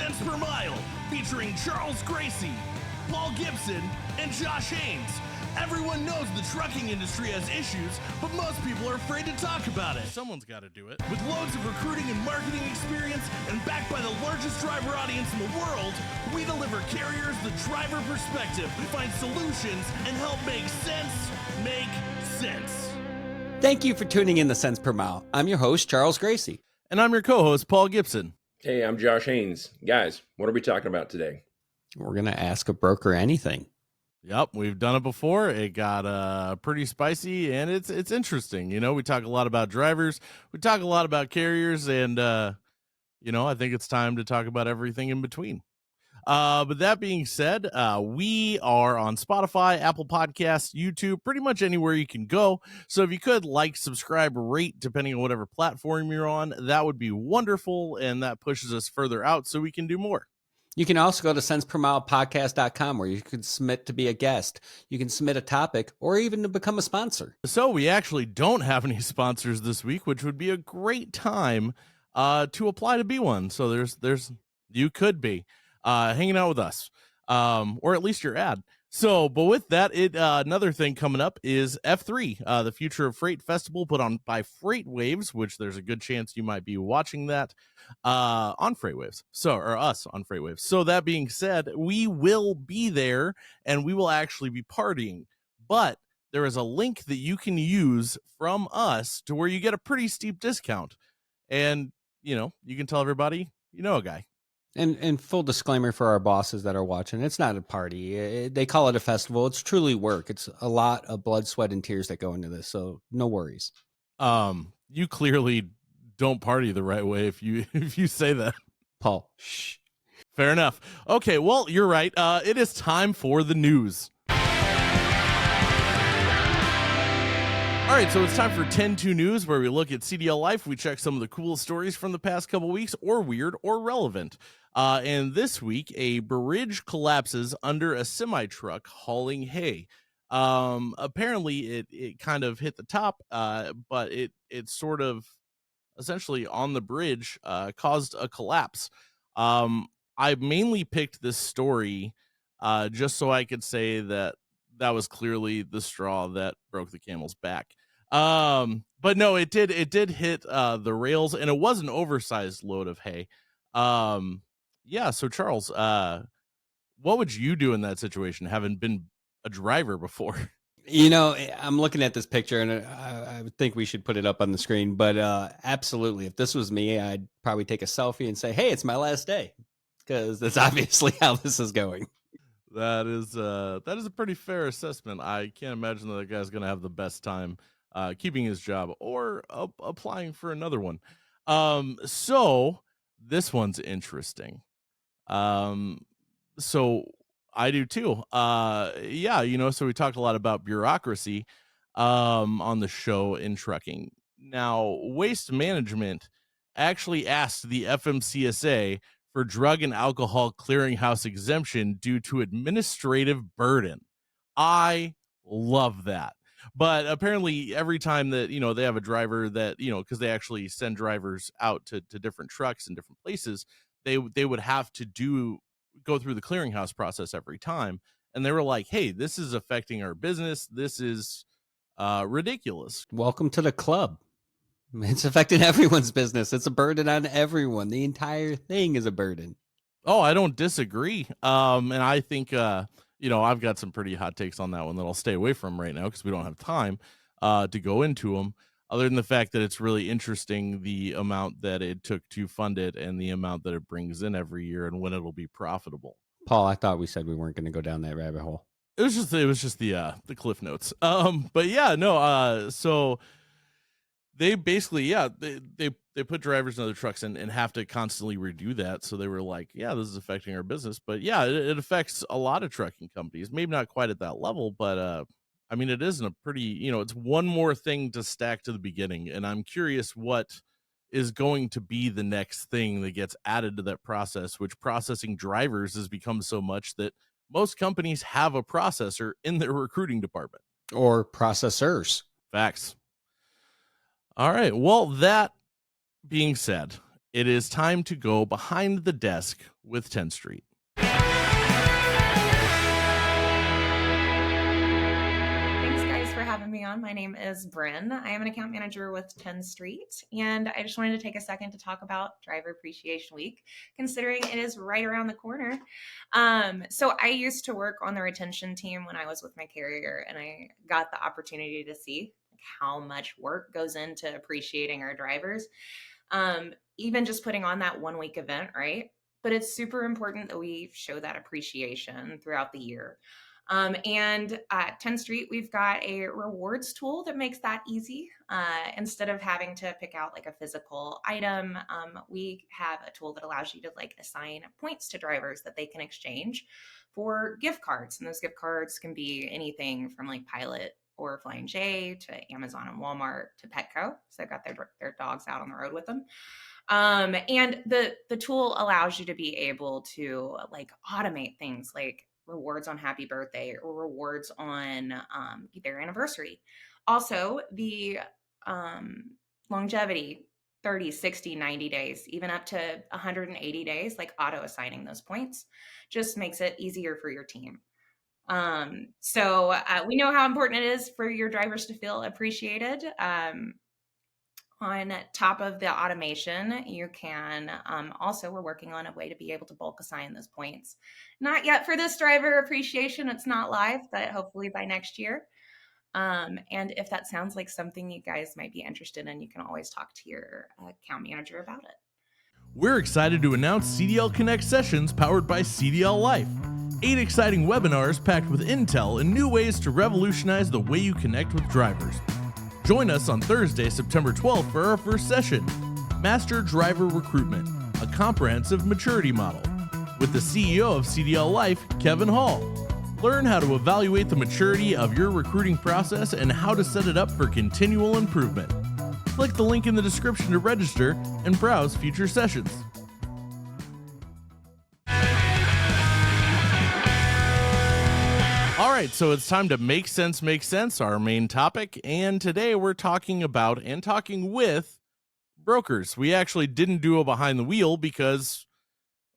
Cents Per Mile, featuring Charles Gracie, Paul Gibson, and Josh Haynes. Everyone knows the trucking industry has issues, but most people are afraid to talk about it. Someone's got to do it. With loads of recruiting and marketing experience and backed by the largest driver audience in the world, we deliver carriers the driver perspective, find solutions, and help make sense make sense. Thank you for tuning in to Cents Per Mile. I'm your host, Charles Gracie. And I'm your co-host, Paul Gibson. Hey, I'm Josh Haynes. Guys, what are we talking about today? We're going to ask a broker anything. Yep, we've done it before. It got pretty spicy, and it's interesting. You know, we talk a lot about drivers. We talk a lot about carriers, and, I think it's time to talk about everything in between. But that being said, we are on Spotify, Apple Podcasts, YouTube, pretty much anywhere you can go. So if you could subscribe, rate, depending on whatever platform you're on, that would be wonderful, and that pushes us further out so we can do more. You can also go to centspermilepodcast.com where you can submit to be a guest. You can submit a topic or even to become a sponsor. So we actually don't have any sponsors this week, which would be a great time to apply to be one. So there's you could be hanging out with us, or at least your ad. So, but with that, another thing coming up is F3, the Future of Freight Festival put on by FreightWaves, which there's a good chance you might be watching that on FreightWaves. Or us on FreightWaves. So that being said, we will be there and we will actually be partying. But there is a link that you can use from us to where you get a pretty steep discount. And, you can tell everybody, a guy. And full disclaimer for our bosses that are watching, it's not a party. They call it a festival. It's truly work. It's a lot of blood, sweat, and tears that go into this. So no worries. You clearly don't party the right way if you say that. Paul, shh. Fair enough. Okay, well, you're right. It is time for the news. All right, so it's time for 10-2 News, where we look at CDLLife. We check some of the coolest stories from the past couple weeks, or weird or relevant. And this week, a bridge collapses under a semi-truck hauling hay. Apparently, it kind of hit the top, but it sort of essentially on the bridge caused a collapse. I mainly picked this story just so I could say that was clearly the straw that broke the camel's back. But no, it did hit the rails, and it was an oversized load of hay. So Charles, what would you do in that situation, having been a driver before? I'm looking at this picture, and I think we should put it up on the screen, but absolutely, if this was me, I'd probably take a selfie and say, hey, it's my last day, because that's obviously how this is going. That is a pretty fair assessment. I can't imagine that guy's going to have the best time keeping his job or applying for another one. So this one's interesting. So I do too. So we talked a lot about bureaucracy on the show in trucking. Now, Waste Management actually asked the FMCSA for drug and alcohol clearinghouse exemption due to administrative burden. I love that. But apparently every time that, they have a driver that, because they actually send drivers out to different trucks in different places, they would have to go through the clearinghouse process every time. And they were like, hey, this is affecting our business. This is ridiculous. Welcome to the club. It's affecting everyone's business. It's a burden on everyone. The entire thing is a burden. Oh, I don't disagree. And I think, I've got some pretty hot takes on that one that I'll stay away from right now because we don't have time to go into them, other than the fact that it's really interesting the amount that it took to fund it and the amount that it brings in every year and when it'll be profitable. Paul, I thought we said we weren't going to go down that rabbit hole. It was just the cliff notes. So they basically, they put drivers in other trucks and have to constantly redo that. So they were like, yeah, this is affecting our business. But yeah, it affects a lot of trucking companies. Maybe not quite at that level, but it isn't a pretty, it's one more thing to stack to the beginning. And I'm curious what is going to be the next thing that gets added to that process, which processing drivers has become so much that most companies have a processor in their recruiting department. Or processors. Facts. All right. Well, that being said, It is time to go behind the desk with Tenstreet. Thanks, guys, for having me on. My name is Bryn. I am an account manager with Tenstreet, and I just wanted to take a second to talk about Driver Appreciation Week, considering it is right around the corner. So I used to work on the retention team when I was with my carrier, and I got the opportunity to see how much work goes into appreciating our drivers. Even just putting on that 1 week event, right? But it's super important that we show that appreciation throughout the year. And at Tenstreet, we've got a rewards tool that makes that easy. Instead of having to pick out like a physical item, we have a tool that allows you to like assign points to drivers that they can exchange for gift cards. And those gift cards can be anything from like Pilot or Flying J to Amazon and Walmart to Petco. So they've got their dogs out on the road with them. And the tool allows you to be able to like automate things like rewards on happy birthday or rewards on their anniversary. Also, the longevity 30, 60, 90 days, even up to 180 days, like auto assigning those points just makes it easier for your team. So we know how important it is for your drivers to feel appreciated. On top of the automation, you can also, we're working on a way to be able to bulk assign those points. Not yet for this driver appreciation, it's not live, but hopefully by next year. And if that sounds like something you guys might be interested in, you can always talk to your account manager about it. We're excited to announce CDLConnect sessions powered by CDLLife. 8 exciting webinars packed with intel and new ways to revolutionize the way you connect with drivers. Join us on Thursday, September 12th for our first session, Master Driver Recruitment, a comprehensive maturity model, with the CEO of CDLLife, Kevin Hall. Learn how to evaluate the maturity of your recruiting process and how to set it up for continual improvement. Click the link in the description to register and browse future sessions. All right, so it's time to make sense, our main topic. And today we're talking about and talking with brokers. We actually didn't do a behind the wheel because,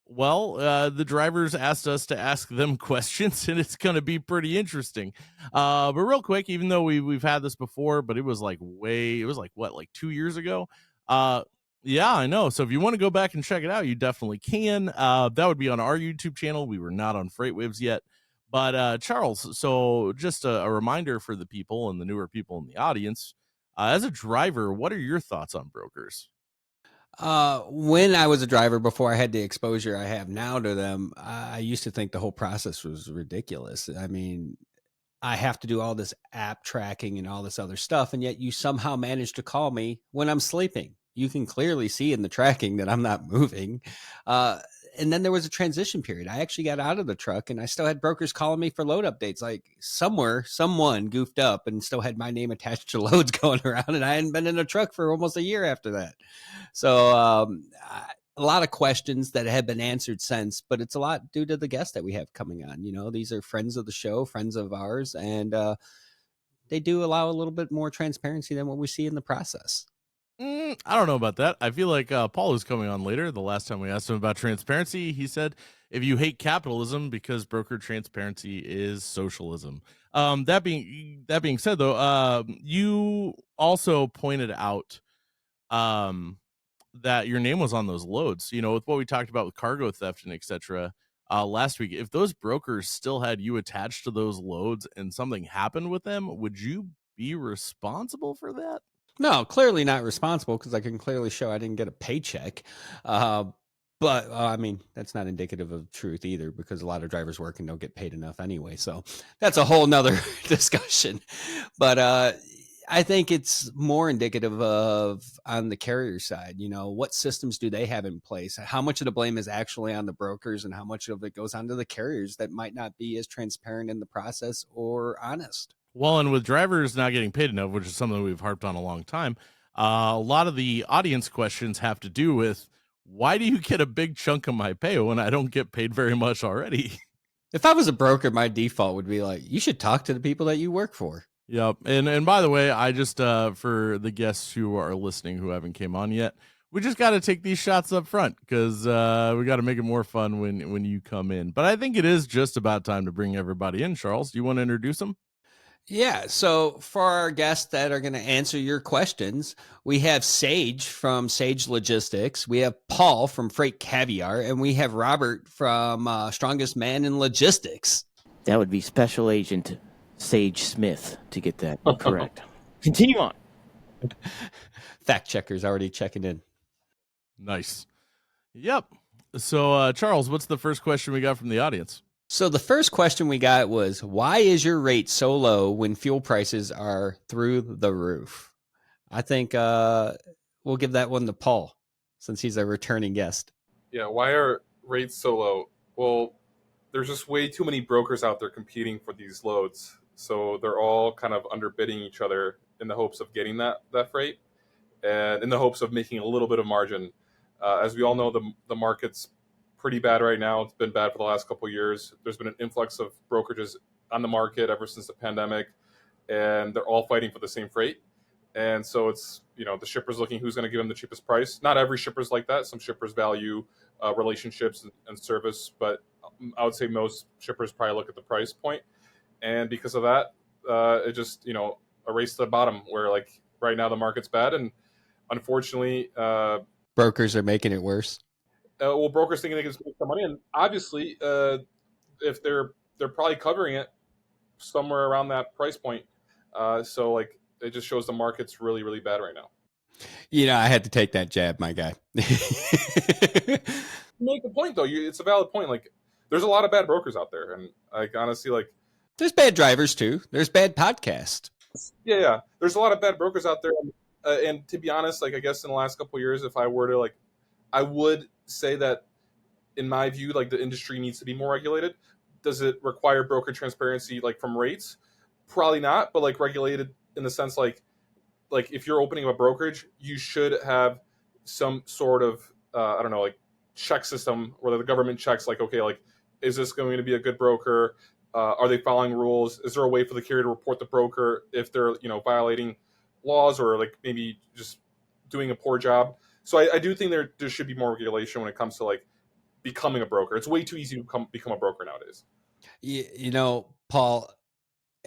well, the drivers asked us to ask them questions, and it's going to be pretty interesting. But real quick, even though we've had this before, but it was like 2 years ago. Yeah, I know. So if you want to go back and check it out, you definitely can. That would be on our YouTube channel. We were not on FreightWaves yet. But Charles, so just a reminder for the people and the newer people in the audience, as a driver, what are your thoughts on brokers? When I was a driver, before I had the exposure I have now to them, I used to think the whole process was ridiculous. I mean, I have to do all this app tracking and all this other stuff, and yet you somehow manage to call me when I'm sleeping. You can clearly see in the tracking that I'm not moving. And then there was a transition period. I actually got out of the truck and I still had brokers calling me for load updates. Like someone goofed up and still had my name attached to loads going around, and I hadn't been in a truck for almost a year after that. So a lot of questions that have been answered since, but it's a lot due to the guests that we have coming on. You know, these are friends of the show, friends of ours, and they do allow a little bit more transparency than what we see in the process. I don't know about that. I feel like Paul is coming on later. The last time we asked him about transparency, he said, if you hate capitalism because broker transparency is socialism. That being said, though, you also pointed out that your name was on those loads, you know, with what we talked about with cargo theft and etc. Last week. If those brokers still had you attached to those loads and something happened with them, would you be responsible for that? No, clearly not responsible, because I can clearly show I didn't get a paycheck. But I mean, that's not indicative of truth either, because a lot of drivers work and don't get paid enough anyway. So that's a whole nother discussion. But I think it's more indicative of on the carrier side, you know, what systems do they have in place? How much of the blame is actually on the brokers and how much of it goes onto the carriers that might not be as transparent in the process or honest? Well, and with drivers not getting paid enough, which is something we've harped on a long time, a lot of the audience questions have to do with, why do you get a big chunk of my pay when I don't get paid very much already? If I was a broker, my default would be like, you should talk to the people that you work for. Yep. And by the way, I just, for the guests who are listening who haven't came on yet, We just got to take these shots up front because we got to make it more fun when you come in. But I think it is just about time to bring everybody in. Charles, do you want to introduce them? Yeah. So for our guests that are going to answer your questions, we have Sage from Sage Logistics. We have Paul from Freight Caviar, and we have Robert from Strongest Man in Logistics. That would be Special Agent Sage Smith to get that correct. Continue on. Fact checkers already checking in. Nice. Yep. So, Charles, what's the first question we got from the audience? So the first question we got was, why is your rate so low when fuel prices are through the roof? I think we'll give that one to Paul, since he's a returning guest. Yeah, why are rates so low? Well, there's just way too many brokers out there competing for these loads. So they're all kind of underbidding each other in the hopes of getting that freight and in the hopes of making a little bit of margin. As we all know, the market's pretty bad right now. It's been bad for the last couple of years. There's been an influx of brokerages on the market ever since the pandemic, and they're all fighting for the same freight. And so it's, the shipper's looking who's going to give them the cheapest price. Not every shipper's like that. Some shippers value relationships and service, but I would say most shippers probably look at the price point. And because of that, it just, a race to the bottom where like right now the market's bad. And unfortunately, brokers are making it worse. Well, brokers thinking they can make some money, and obviously, if they're probably covering it somewhere around that price point. So like it just shows the market's really, really bad right now. I had to take that jab, my guy. You make a point though. It's a valid point. Like there's a lot of bad brokers out there, and like honestly, like there's bad drivers too. There's bad podcasts. Yeah. There's a lot of bad brokers out there, and to be honest, like I guess in the last couple of years, if I were to like, I would say that in my view, like the industry needs to be more regulated. Does it require broker transparency like from rates? Probably not, but like regulated in the sense like if you're opening a brokerage, you should have some sort of I don't know, like check system where the government checks like, okay, like is this going to be a good broker? Are they following rules? Is there a way for the carrier to report the broker if they're violating laws or like maybe just doing a poor job? So I do think there should be more regulation when it comes to like becoming a broker. It's way too easy to become a broker nowadays. Paul,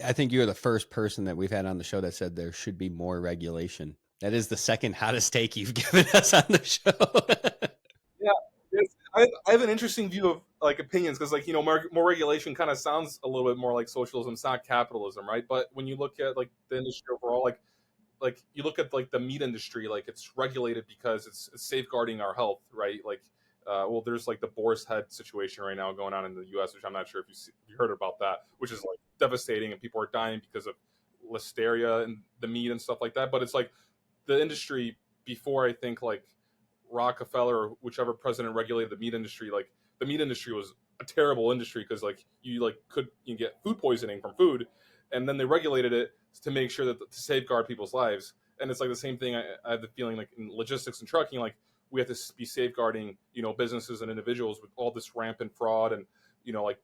I think you're the first person that we've had on the show that said there should be more regulation. That is the second hottest take you've given us on the show. Yeah, I have an interesting view of like opinions because like more regulation kind of sounds a little bit more like socialism. It's not capitalism, right? But when you look at like the industry overall, like you look at like the meat industry, like it's regulated because it's safeguarding our health, right? Like, well, there's like the boar's head situation right now going on in the U.S., which I'm not sure if you heard about that, which is like devastating, and people are dying because of listeria and the meat and stuff like that. But it's like the industry before, I think like Rockefeller or whichever president regulated the meat industry, like the meat industry was a terrible industry because like you get food poisoning from food, and then they regulated it to make sure that to safeguard people's lives. And it's like the same thing. I have the feeling like in logistics and trucking, like we have to be safeguarding, businesses and individuals with all this rampant fraud and, like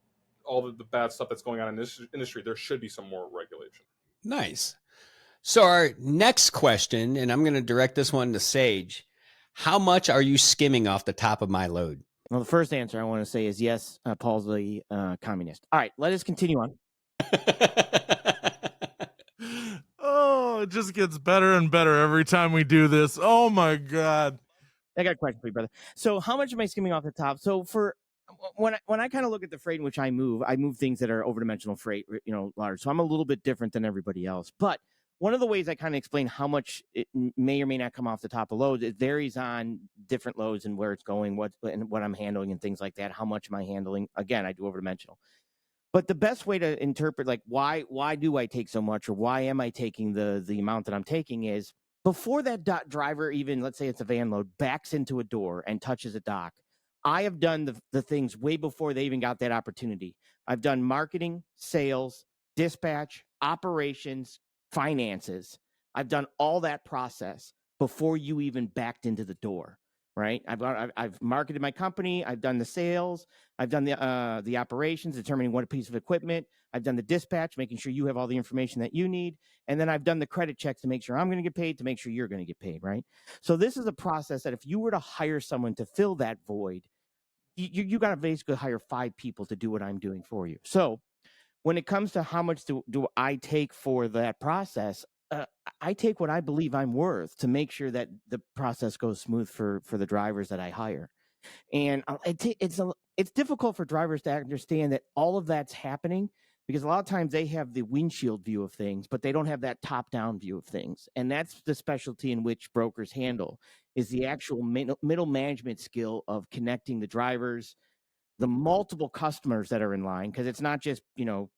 all the bad stuff that's going on in this industry. There should be some more regulation. Nice. So our next question, and I'm going to direct this one to Sage. How much are you skimming off the top of my load? Well, the first answer I want to say is yes, Paul's the communist. All right, let us continue on. Oh, it just gets better and better every time we do this. Oh my God. I got a question for you, brother. So how much am I skimming off the top? So for when I kind of look at the freight in which I move things that are overdimensional freight, large. So I'm a little bit different than everybody else. But one of the ways I kind of explain how much it may or may not come off the top of loads, it varies on different loads and where it's going, what I'm handling and things like that. How much am I handling? Again, I do overdimensional. But the best way to interpret like why do I take so much or why am I taking the amount that I'm taking is before that driver even, let's say it's a van load, backs into a door and touches a dock, I have done the things way before they even got that opportunity. I've done marketing, sales, dispatch, operations, finances. I've done all that process before you even backed into the door. right? I've marketed my company. I've done the sales. I've done the operations, determining what piece of equipment. I've done the dispatch, making sure you have all the information that you need. And then I've done the credit checks to make sure I'm going to get paid, to make sure you're going to get paid, right? So this is a process that if you were to hire someone to fill that void, you got to basically hire 5 people to do what I'm doing for you. So when it comes to how much do I take for that process, I take what I believe I'm worth to make sure that the process goes smooth for the drivers that I hire. And it's difficult for drivers to understand that all of that's happening, because a lot of times they have the windshield view of things, but they don't have that top-down view of things. And that's the specialty in which brokers handle, is the actual middle management skill of connecting the drivers, the multiple customers that are in line, because it's not just,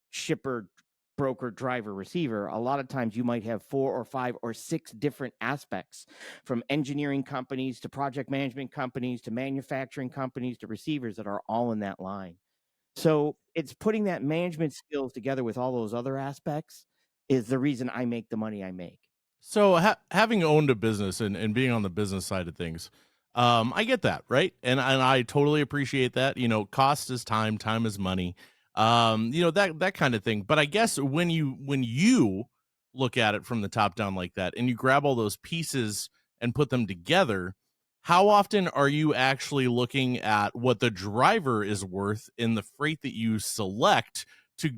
shipper, broker, driver, receiver. A lot of times you might have 4 or 5 or 6 different aspects, from engineering companies to project management companies to manufacturing companies to receivers, that are all in that line. So it's putting that management skills together with all those other aspects is the reason I make the money I make. So having owned a business and being on the business side of things, I get that, right? And I totally appreciate that. Cost is time, time is money. That kind of thing. But I guess when you look at it from the top down like that, and you grab all those pieces and put them together, how often are you actually looking at what the driver is worth in the freight that you select to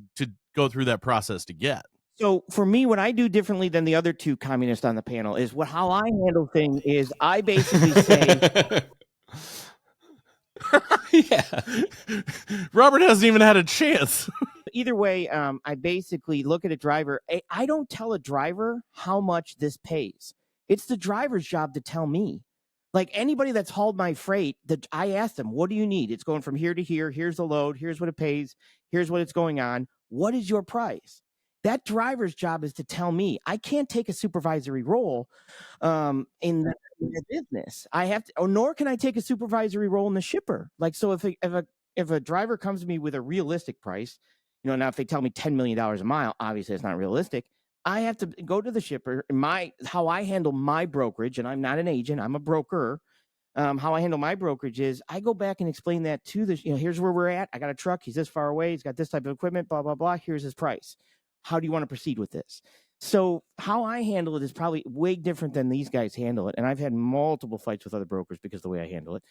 go through that process to get? So for me, what I do differently than the other 2 communists on the panel is how I handle things is I basically say, Yeah. Robert hasn't even had a chance. either way, I basically look at a driver. I don't tell a driver how much this pays. It's the driver's job to tell me. Like anybody that's hauled my freight, I ask them, what do you need? It's going from here to here. Here's the load. Here's what it pays. Here's what it's going on. What is your price? That driver's job is to tell me. I can't take a supervisory role in the business. I have to, or nor can I take a supervisory role in the shipper. Like, so if a driver comes to me with a realistic price, now if they tell me $10 million a mile, obviously it's not realistic. I have to go to the shipper. How I handle my brokerage, and I'm not an agent, I'm a broker. How I handle my brokerage is I go back and explain that to here's where we're at. I got a truck. He's this far away. He's got this type of equipment, blah, blah, blah. Here's his price. How do you want to proceed with this? So how I handle it is probably way different than these guys handle it. And I've had multiple fights with other brokers because of the way I handle it.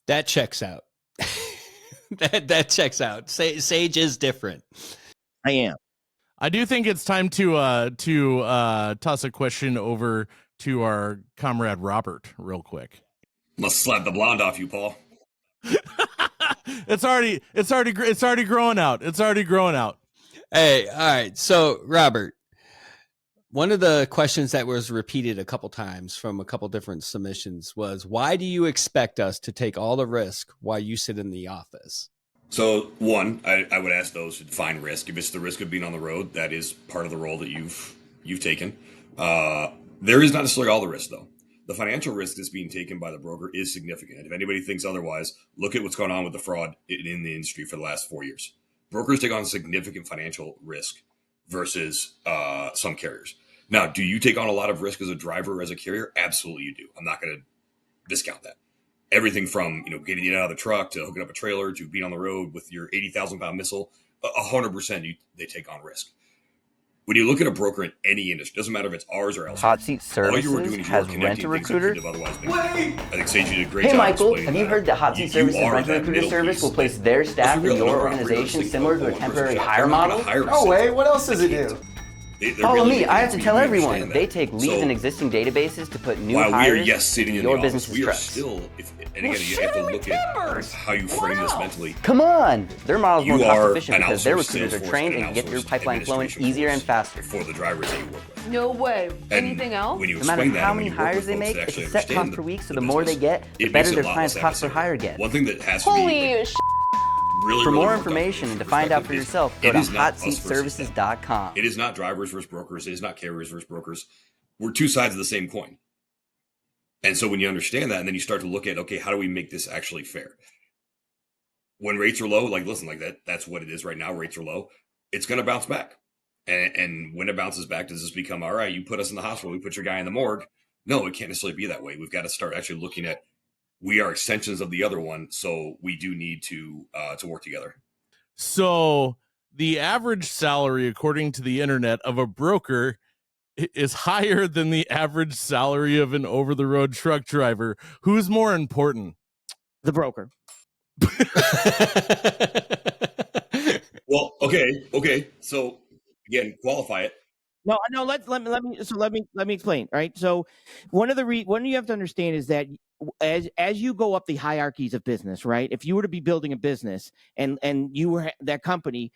That checks out. that checks out. Sage is different. I am. I do think it's time to toss a question over to our comrade Robert real quick. Must slap the blonde off you, Paul. It's already growing out. It's already growing out. Hey, all right. So, Robert, one of the questions that was repeated a couple times from a couple different submissions was, why do you expect us to take all the risk while you sit in the office? So, one, I would ask those to define risk. If it's the risk of being on the road, that is part of the role that you've taken. There is not necessarily all the risk, though. The financial risk that's being taken by the broker is significant. If anybody thinks otherwise, look at what's going on with the fraud in the industry for the last 4 years. Brokers take on significant financial risk versus some carriers. Now, do you take on a lot of risk as a driver or as a carrier? Absolutely you do. I'm not going to discount that. Everything from getting it out of the truck to hooking up a trailer to being on the road with your 80,000-pound missile, 100% they take on risk. When you look at a broker in any industry, doesn't matter if it's ours or elsewhere. Hot Seat Services has Rent a Recruiter. I think Sage did a great Hey, job. Michael, explaining have you that. heard that Hot Seat Services Rent a Recruiter service will place their staff in your organization similar to a temporary hire model? No way. What else does it do? Follow me. I have to tell everyone. They take leads in existing databases to put new hires in your business's trucks. Still, and again, you have to look at how you frame this mentally. Come on! Their model's more cost efficient an because their outsourced recruiters are Salesforce trained and and get your outsourced pipeline flowing administration easier and force faster. for the drivers that you work with. No way. And Anything else? When you No matter explain that, how and when many you work hires with they folks make, that it's actually a set cost understand per week, so the the more they business, get, the it better makes it their a lot client's less cost per adversarial. hire gets. One thing that has to be Holy sh! really, For really more worked on information and to from find out for perspective is yourself, go it to is not us versus them. hotseatservices.com. It is not drivers versus brokers. It is not carriers versus brokers. We're two sides of the same coin. And so when you understand that, and then you start to look at, okay, how do we make this actually fair? When rates are low, listen, that's what it is right now. Rates are low. It's going to bounce back. And when it bounces back, does this become, all right, you put us in the hospital, we put your guy in the morgue? No, it can't necessarily be that way. We've got to start actually looking at we are extensions of the other one, so we do need to work together. So the average salary, according to the internet, of a broker is higher than the average salary of an over-the-road truck driver. Who's more important? The broker. Well, okay. So again, qualify it. No. Let me explain. Right. So one you have to understand is that as you go up the hierarchies of business, right? If you were to be building a business and you were that company,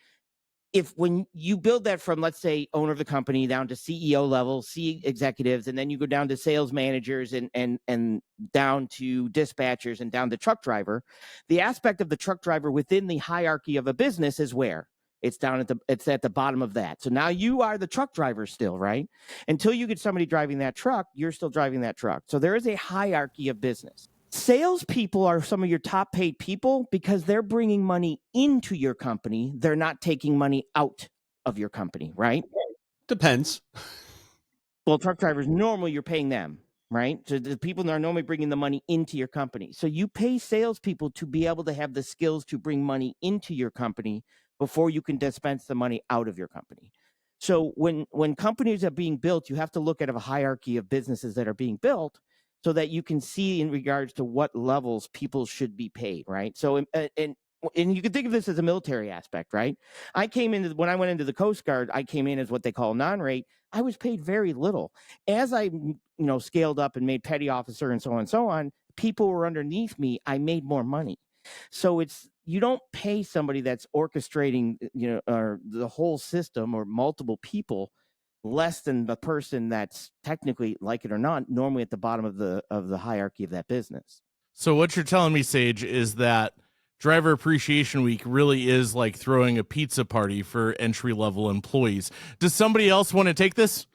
when you build that from, let's say, owner of the company down to CEO level, C executives, and then you go down to sales managers and down to dispatchers and down to truck driver, the aspect of the truck driver within the hierarchy of a business is where it's at the bottom of that. So now you are the truck driver still, right? Until you get somebody driving that truck, you're still driving that truck. So there is a hierarchy of business. Salespeople are some of your top paid people because they're bringing money into your company. They're not taking money out of your company, right? Depends. Well, truck drivers, normally you're paying them, right? So the people that are normally bringing the money into your company. So you pay salespeople to be able to have the skills to bring money into your company before you can dispense the money out of your company. So when companies are being built, you have to look at a hierarchy of businesses that are being built, so that you can see in regards to what levels people should be paid, right? So, and you can think of this as a military aspect, right? When I went into the Coast Guard, I came in as what they call non-rate. I was paid very little. As I, scaled up and made petty officer and so on, people were underneath me. I made more money. So you don't pay somebody that's orchestrating, or the whole system or multiple people less than the person that's technically, like it or not, normally at the bottom of the hierarchy of that business. So what you're telling me, Sage, is that Driver Appreciation Week really is like throwing a pizza party for entry-level employees. Does somebody else want to take this?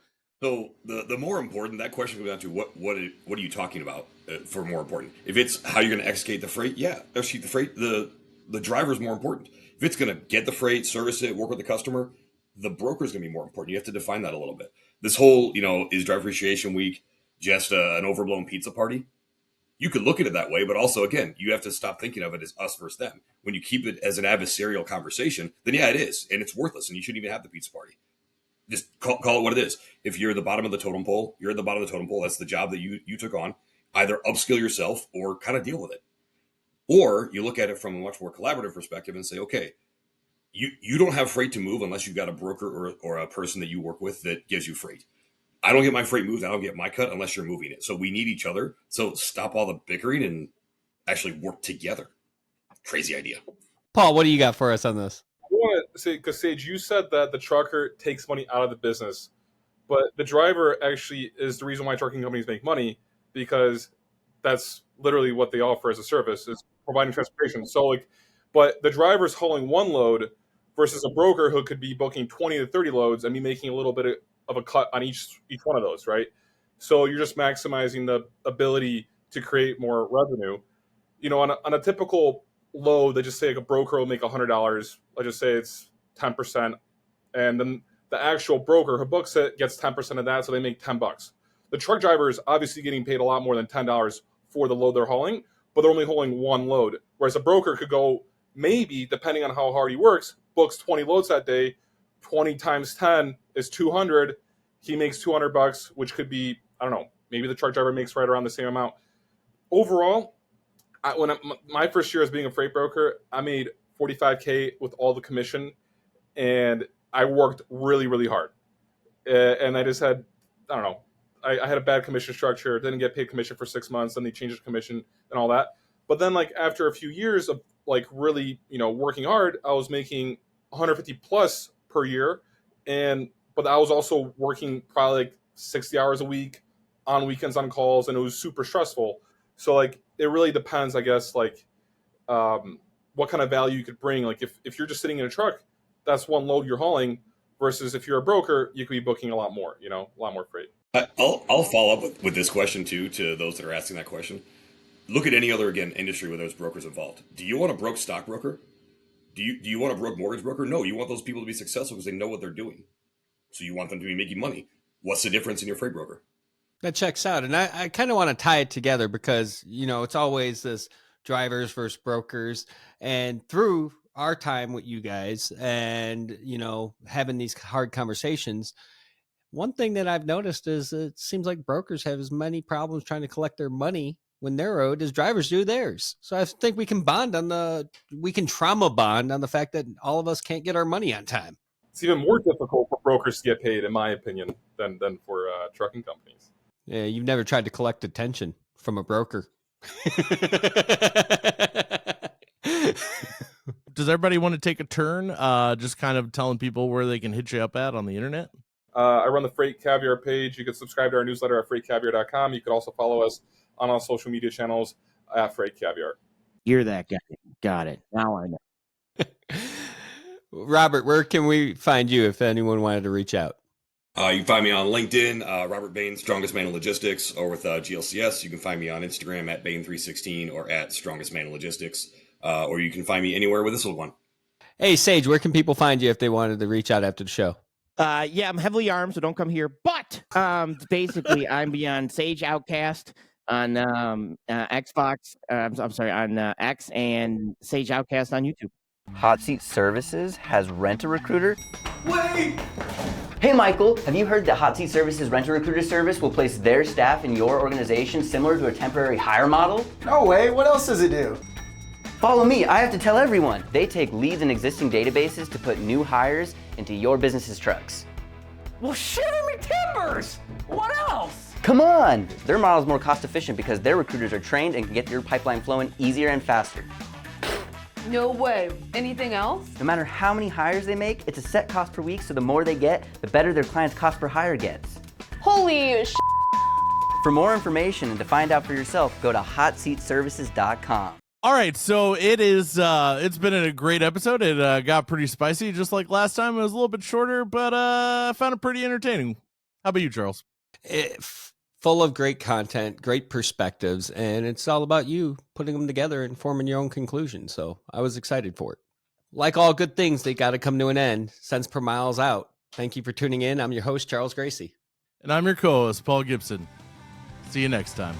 So the more important, that question comes down to what are you talking about for more important? If it's how you're going to execute the freight, execute the freight. The driver is more important. If it's going to get the freight, service it, work with the customer, the broker is going to be more important. You have to define that a little bit. This whole, is Driver Appreciation Week just an overblown pizza party? You could look at it that way, but also, again, you have to stop thinking of it as us versus them. When you keep it as an adversarial conversation, then it is, and it's worthless, and you shouldn't even have the pizza party. Just call it what it is. If you're at the bottom of the totem pole, you're at the bottom of the totem pole. That's the job that you took on. Either upskill yourself or kind of deal with it. Or you look at it from a much more collaborative perspective and say, okay, you don't have freight to move unless you've got a broker or a person that you work with that gives you freight. I don't get my freight moved. I don't get my cut unless you're moving it. So we need each other. So stop all the bickering and actually work together. Crazy idea. Paul, what do you got for us on this? I want to say, because Sage, you said that the trucker takes money out of the business, but the driver actually is the reason why trucking companies make money, because that's literally what they offer as a service, is providing transportation. So but the driver's hauling one load versus a broker who could be booking 20 to 30 loads and be making a little bit of a cut on each one of those, right? So you're just maximizing the ability to create more revenue. On a typical load, they just say a broker will make $100. Let's just say it's 10%, and then the actual broker who books it gets 10% of that, so they make $10. The truck driver is obviously getting paid a lot more than $10 for the load they're hauling, but they're only hauling one load. Whereas a broker could go, maybe, depending on how hard he works, books 20 loads that day. 20 times 10 is 200. He makes $200, which could be, I don't know, maybe the truck driver makes right around the same amount. Overall, my first year as being a freight broker, I made $45K with all the commission, and I worked really, really hard. And I just had, I don't know, I had a bad commission structure, didn't get paid commission for 6 months, then they changed the commission and all that. But then after a few years of really, working hard, I was making 150 plus per year. But I was also working probably 60 hours a week on weekends, on calls, and it was super stressful. So it really depends, I guess, what kind of value you could bring. If you're just sitting in a truck, that's one load you're hauling, versus if you're a broker, you could be booking a lot more, a lot more freight. I'll follow up with this question too, to those that are asking that question. Look at any other, again, industry where there's brokers involved. Do you want a broke stockbroker? Do you want a broke mortgage broker? No, you want those people to be successful because they know what they're doing. So you want them to be making money. What's the difference in your freight broker? That checks out. And I kind of want to tie it together because, it's always this drivers versus brokers. And through our time with you guys and, having these hard conversations, one thing that I've noticed is it seems like brokers have as many problems trying to collect their money when they're owed as drivers do theirs. So I think we can trauma bond on the fact that all of us can't get our money on time. It's even more difficult for brokers to get paid, in my opinion, than for trucking companies. Yeah, you've never tried to collect attention from a broker. Does everybody want to take a turn just kind of telling people where they can hit you up at on the internet? I run the Freight Caviar page. You can subscribe to our newsletter at freightcaviar.com. You can also follow us on our social media channels at Freight Caviar. You're that guy. Got it. Now I know. Robert, where can we find you if anyone wanted to reach out? You can find me on LinkedIn, Robert Bain, Strongest Man in Logistics, or with GLCS. You can find me on Instagram at Bain316 or at Strongest Man in Logistics, or you can find me anywhere with this one. Hey, Sage, where can people find you if they wanted to reach out after the show? Yeah, I'm heavily armed, so don't come here. But basically, I'm beyond Sage OutCast on Xbox. I'm sorry, on X, and Sage OutCast on YouTube. Hot Seat Services has Rent-A-Recruiter. Wait! Hey, Michael, have you heard that Hot Seat Services Rent-A-Recruiter service will place their staff in your organization similar to a temporary hire model? No way. What else does it do? Follow me. I have to tell everyone. They take leads in existing databases to put new hires into your business's trucks. Well, shiver me timbers! What else? Come on! Their model is more cost efficient because their recruiters are trained and can get your pipeline flowing easier and faster. No way. Anything else? No matter how many hires they make, it's a set cost per week, so the more they get, the better their client's cost per hire gets. Holy sh**. For more information and to find out for yourself, go to hotseatservices.com. All right, so it's been a great episode. It got pretty spicy, just like last time. It was a little bit shorter, but I found it pretty entertaining. How about you, Charles? Full of great content, great perspectives, and it's all about you putting them together and forming your own conclusion. So I was excited for it. Like all good things, they got to come to an end. Cents per mile's out. Thank you for tuning in. I'm your host, Charles Gracie. And I'm your co-host, Paul Gibson. See you next time.